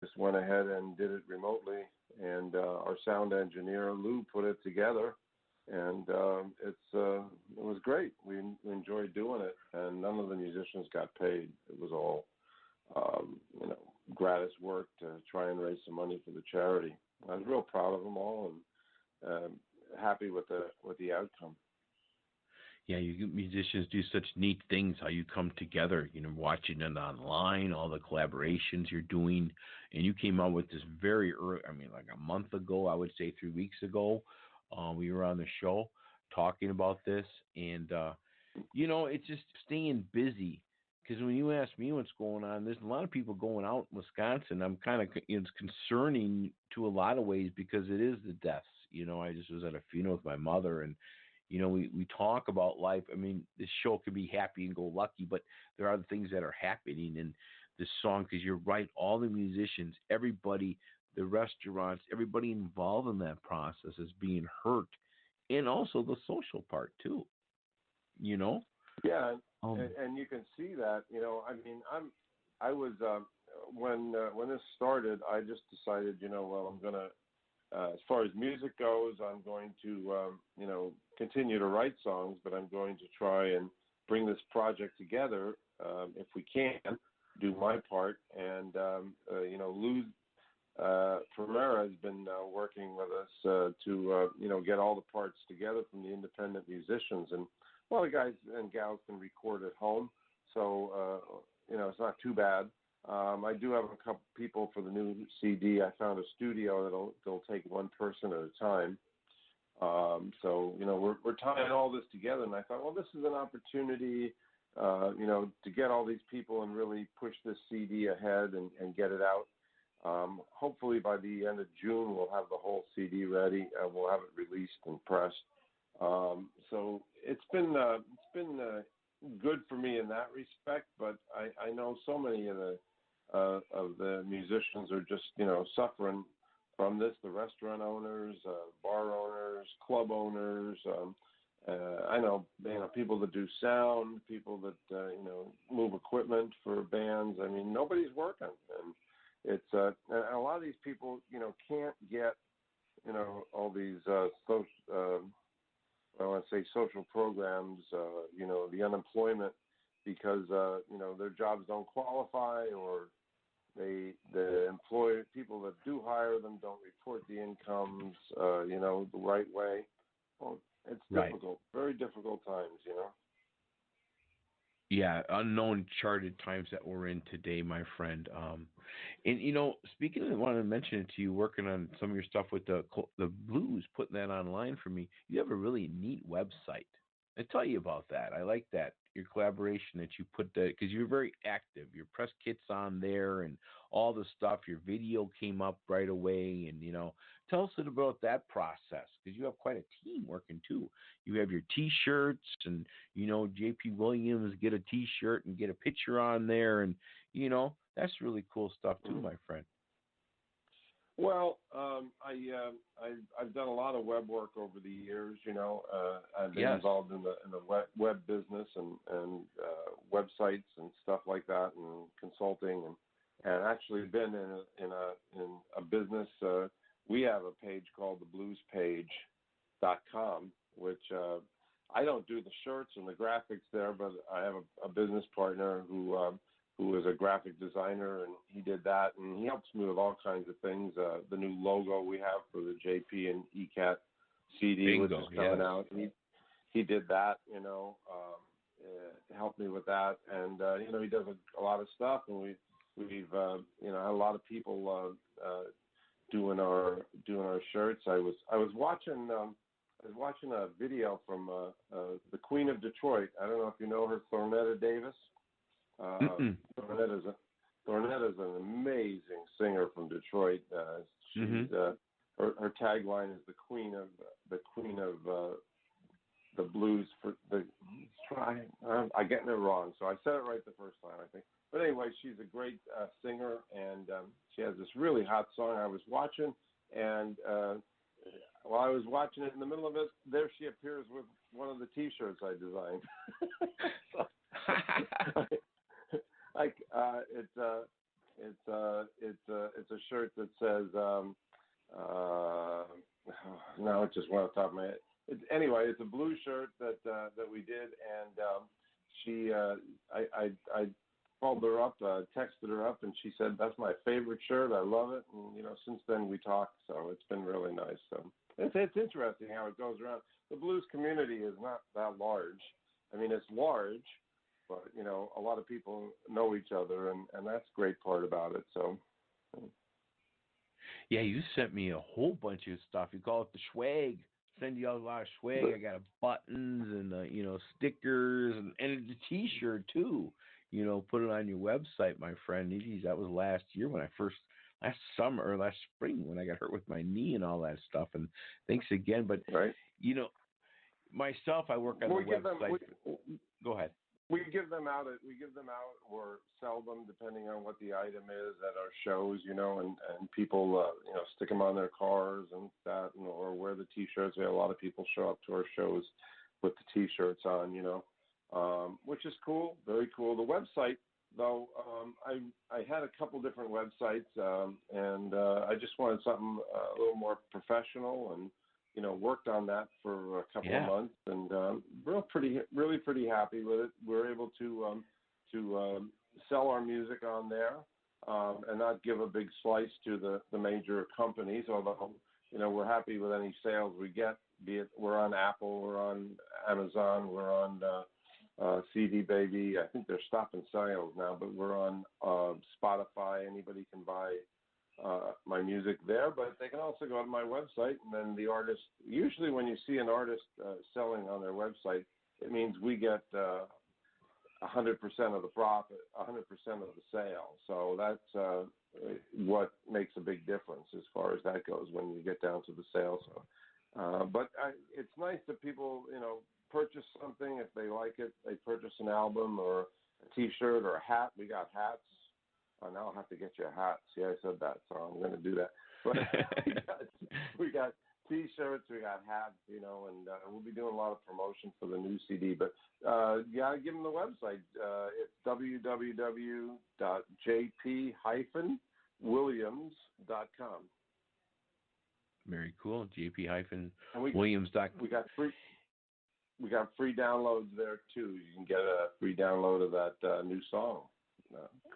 just went ahead and did it remotely. And our sound engineer, Lou, put it together. And it was great. We enjoyed doing it. And none of the musicians got paid. It was all, gratis work to try and raise some money for the charity. I was real proud of them all and happy with the outcome. Yeah, you musicians do such neat things, how you come together, watching it online, all the collaborations you're doing. And you came out with this very early, like a month ago, I would say 3 weeks ago. We were on the show talking about this. And, it's just staying busy. Because when you ask me what's going on, there's a lot of people going out in Wisconsin. I'm kind of, it's concerning to a lot of ways because it is the deaths. I just was at a funeral with my mother, and we talk about life. This show can be happy and go lucky, but there are the things that are happening in this song, because you're right, all the musicians, everybody, the restaurants, everybody involved in that process is being hurt, and also the social part too, Yeah, and you can see that, I was, when this started, I just decided, I'm going to, as far as music goes, I'm going to, continue to write songs, but I'm going to try and bring this project together, if we can, do my part. And, Lou Pereyra has been working with us to, get all the parts together from the independent musicians. And a lot of guys and gals can record at home, so, it's not too bad. I do have a couple people for the new CD. I found a studio that'll take one person at a time. So, we're tying all this together, and I thought, well, this is an opportunity, to get all these people and really push this CD ahead and get it out. Hopefully by the end of June, we'll have the whole CD ready. We'll have it released and pressed. So it's been good for me in that respect, but I know so many of the musicians are just, suffering from this, the restaurant owners, bar owners, club owners. I know, people that do sound, people that, move equipment for bands. Nobody's working. And it's, and a lot of these people, can't get, all these, I want to say social programs, the unemployment, because, their jobs don't qualify, or the people that do hire them don't report the incomes, the right way. Well, it's difficult, very difficult times, Yeah, unknown charted times that we're in today, my friend. And speaking of, I wanted to mention it to you, working on some of your stuff with the blues, putting that online for me. You have a really neat website. I tell you about that. I like that, your collaboration that you put that, because you're very active. Your press kit's on there and all the stuff. Your video came up right away, and tell us about that process, because you have quite a team working too. You have your T-shirts, and JP Williams get a T-shirt and get a picture on there, and that's really cool stuff too, my friend. Well, I've done a lot of web work over the years. I've been involved in the web business and websites and stuff like that, and consulting, and actually been in a business. We have a page called thebluespage.com, which I don't do the shirts and the graphics there, but I have a business partner who is a graphic designer, and he did that, and he helps me with all kinds of things. The new logo we have for the JP and Ekat CD, Bingo, which is coming out, he did that, helped me with that, and he does a lot of stuff, and we've had a lot of people doing our shirts. I was watching a video from the Queen of Detroit. I don't know if you know her, Thornetta Davis. Thornetta is an amazing singer from Detroit. She's her tagline is the queen of the blues for the. I'm getting it wrong, so I said it right the first time, I think. But anyway, she's a great singer, and she has this really hot song I was watching, and while I was watching it, in the middle of it, there she appears with one of the T-shirts I designed. It's a shirt that says now it just went off the top of my head. Anyway, it's a blue shirt that we did, and she I called her up, texted her up, and she said that's my favorite shirt. I love it, and since then we talked, so it's been really nice. So it's interesting how it goes around. The blues community is not that large. I mean, it's large, but a lot of people know each other, and that's a great part about it. So. Yeah, you sent me a whole bunch of stuff. You call it the swag. Send you a lot of swag. I got buttons and stickers and a T-shirt too. Put it on your website, my friend. Geez, that was last year last summer or last spring when I got hurt with my knee and all that stuff. And thanks again. But right. Myself, I work on the website. Go ahead. We give them out or sell them depending on what the item is at our shows, and people, stick them on their cars and that, or wear the T-shirts. We have a lot of people show up to our shows with the T-shirts on, which is cool, very cool. The website, though, I had a couple different websites, and I just wanted something a little more professional and, worked on that for a couple of months, and really pretty happy with it. We're able to sell our music on there and not give a big slice to the major companies, although, we're happy with any sales we get, be it we're on Apple, we're on Amazon, we're on CD Baby. I think they're stopping sales now, but we're on Spotify. Anybody can buy my music there, but they can also go to my website, and then the artist, usually when you see an artist selling on their website, it means we get 100% of the profit, 100% of the sale. So that's what makes a big difference as far as that goes when you get down to the sales. So, but it's nice that people, purchase something if they like it. They purchase an album or a T-shirt or a hat. We got hats. Now I'll have to get you a hat. See, I said that, so I'm going to do that. But we got T-shirts, we got hats, and we'll be doing a lot of promotion for the new CD. But give them the website. It's www.jp-williams.com. Very cool. jp-williams.com. We got free downloads there too. You can get a free download of that new song.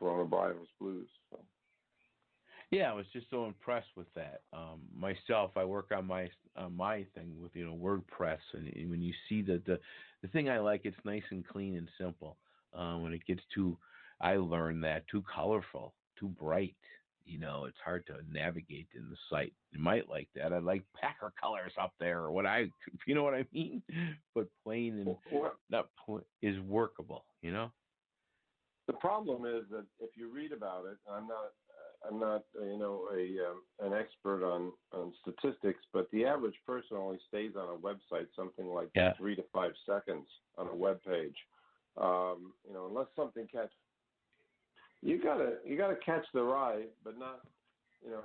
Coronavirus Blues. So. Yeah, I was just so impressed with that. Myself, I work on my thing with WordPress, and when you see the thing I like, it's nice and clean and simple. When it gets I learned that too colorful, too bright. It's hard to navigate in the site. You might like that. I like Packer colors up there, or you know what I mean. But plain and is workable. The problem is that if you read about it, I'm not an expert on statistics, but the average person only stays on a website something like 3 to 5 seconds on a web page. Unless something catches, you gotta catch their eye, but not, you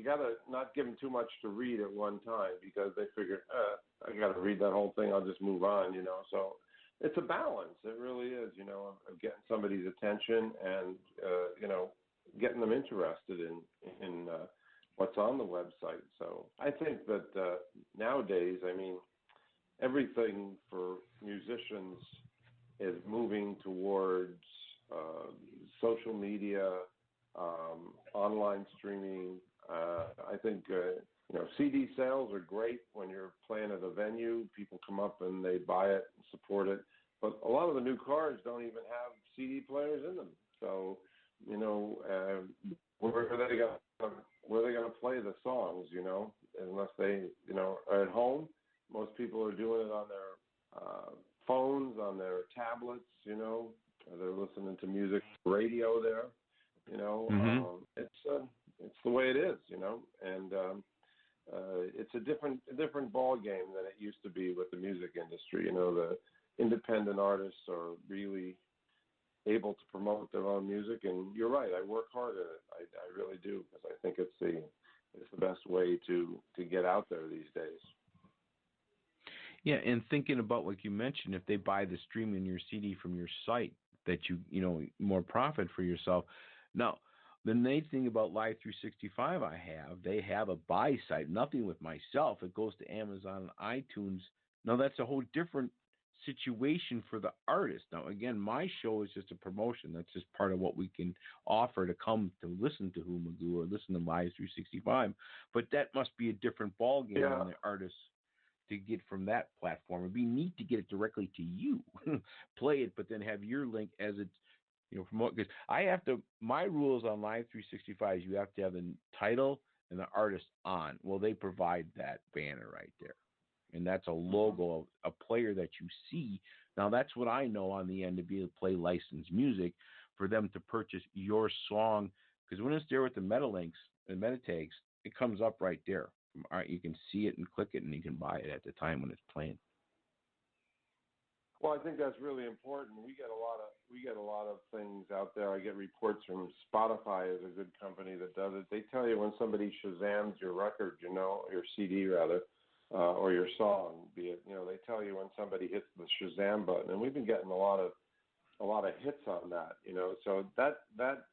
gotta not give them too much to read at one time because they figure, I gotta read that whole thing. I'll just move on, So. It's a balance. It really is, of getting somebody's attention and, getting them interested in what's on the website. So I think that nowadays, everything for musicians is moving towards social media, online streaming. I think, CD sales are great when you're playing at a venue. People come up and they buy it and support it. But a lot of the new cars don't even have CD players in them. So, where are they going to play the songs, unless they, are at home. Most people are doing it on their phones, on their tablets, they're listening to music radio there, it's the way it is, and it's a different ball game than it used to be with the music industry. The independent artists are really able to promote their own music, and you're right. I work hard at it. I really do, because I think it's the best way to get out there these days. Yeah, and thinking about, like you mentioned, if they buy the streaming your CD from your site, that more profit for yourself. Now, the neat thing about Live 365 they have a buy site, nothing with myself. It goes to Amazon and iTunes. Now, that's a whole different situation for the artist. Now, again, my show is just a promotion. That's just part of what we can offer to come to listen to Humagoo or listen to Live 365. But that must be a different ballgame on the artist to get from that platform. It'd be neat to get it directly to you, play it, but then have your link as it's, promote. Because my rules on Live 365 is you have to have the title and the artist on. Well, they provide that banner right there. And that's a logo, a player that you see. Now, that's what I know on the end to be able to play licensed music for them to purchase your song. Because when it's there with the meta links and meta tags, it comes up right there. All right, you can see it and click it, and you can buy it at the time when it's playing. Well, I think that's really important. We get a lot of things out there. I get reports from Spotify, is a good company that does it. They tell you when somebody Shazams your record, your CD rather, or your song, be it. They tell you when somebody hits the Shazam button, and we've been getting a lot of hits on that. So that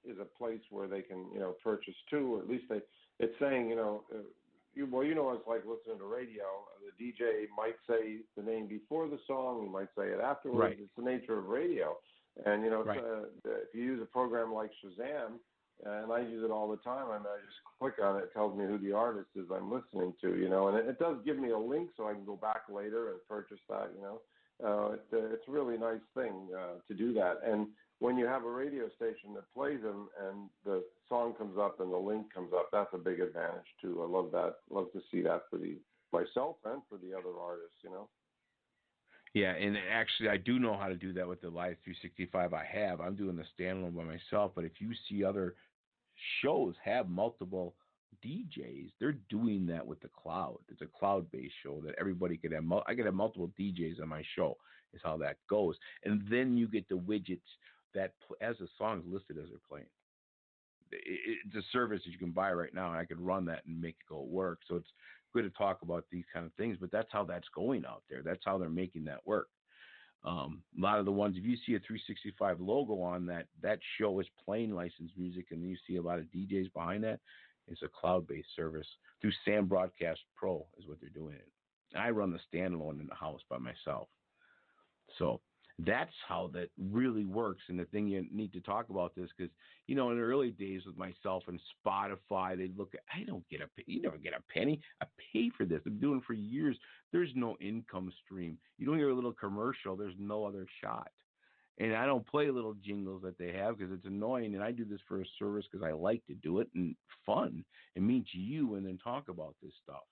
is a place where they can purchase too, or at least it's saying it's like listening to radio. The DJ might say the name before the song, he might say it afterwards. Right. It's the nature of radio. And, right. If you use a program like Shazam, and I use it all the time, I just click on it. It tells me who the artist is I'm listening to, and it does give me a link so I can go back later and purchase that, It's a really nice thing to do that. And when you have a radio station that plays them and the song comes up and the link comes up, that's a big advantage too. I love that. Love to see that for myself and for the other artists, Yeah, and actually I do know how to do that with the Live 365 I'm doing the standalone by myself, but if you see other shows have multiple DJs, they're doing that with the cloud. It's a cloud-based show that everybody could have. I could have multiple DJs on my show is how that goes. And then you get the widgets that as the song's listed as they're playing. It's a service that you can buy right now, and I could run that and make it go work. So it's good to talk about these kind of things, but that's how that's going out there. That's how they're making that work. A lot of the ones, if you see a 365 logo on that show is playing licensed music, and you see a lot of DJs behind that, it's a cloud-based service through Sam Broadcast Pro is what they're doing it. I run the standalone in the house by myself. So that's how that really works. And the thing you need to talk about this, because, in the early days with myself and Spotify, they'd look at, you never get a penny. I pay for this. I'm doing it for years. There's no income stream. You don't hear a little commercial. There's no other shot. And I don't play little jingles that they have because it's annoying. And I do this for a service because I like to do it and fun and meet you and then talk about this stuff.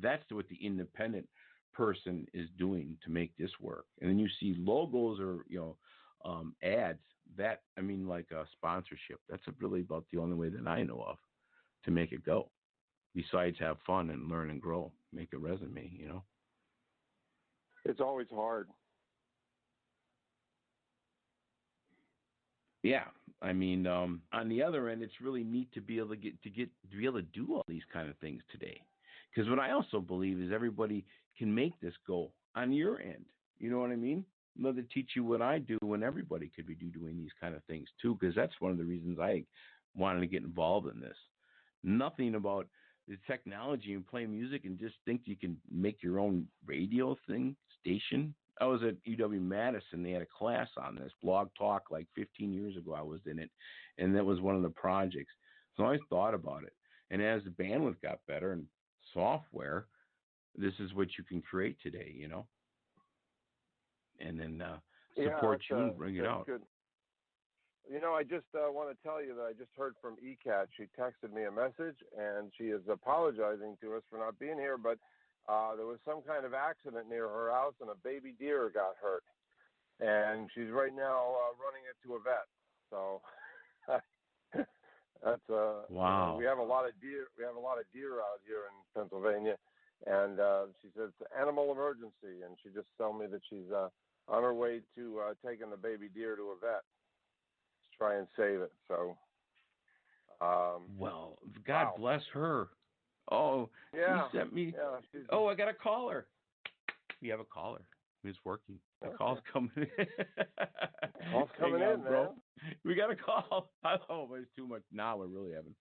That's what the independent person is doing to make this work. And then you see logos or ads like a sponsorship. That's really about the only way that I know of to make it go, besides have fun and learn and grow, make a resume. It's always hard. Yeah, on the other end, it's really neat to be able to do all these kind of things today. Because what I also believe is everybody can make this go on your end. You know what I mean? I'd love to teach you what I do when everybody could be doing these kind of things too, because that's one of the reasons I wanted to get involved in this. Nothing about the technology and play music and just think you can make your own radio station. I was at UW-Madison. They had a class on this, Blog Talk, like 15 years ago. I was in it, and that was one of the projects. So I always thought about it. And as the bandwidth got better and software, this is what you can create today, and then support you and bring it out. Good. I just want to tell you that I just heard from Ekat. She texted me a message, and she is apologizing to us for not being here, but there was some kind of accident near her house, and a baby deer got hurt. And she's right now running it to a vet. So that's wow. We have a lot of deer. We have a lot of deer out here in Pennsylvania, and she said it's an animal emergency, and she just told me that she's on her way to taking the baby deer to a vet to try and save it. So, well, God bless her. Oh, yeah. He sent me. Yeah, I got a caller. We have a caller. It's working. The call's coming in. Call's coming in, bro. man. We got a call. Oh, it's too much. Now we're really having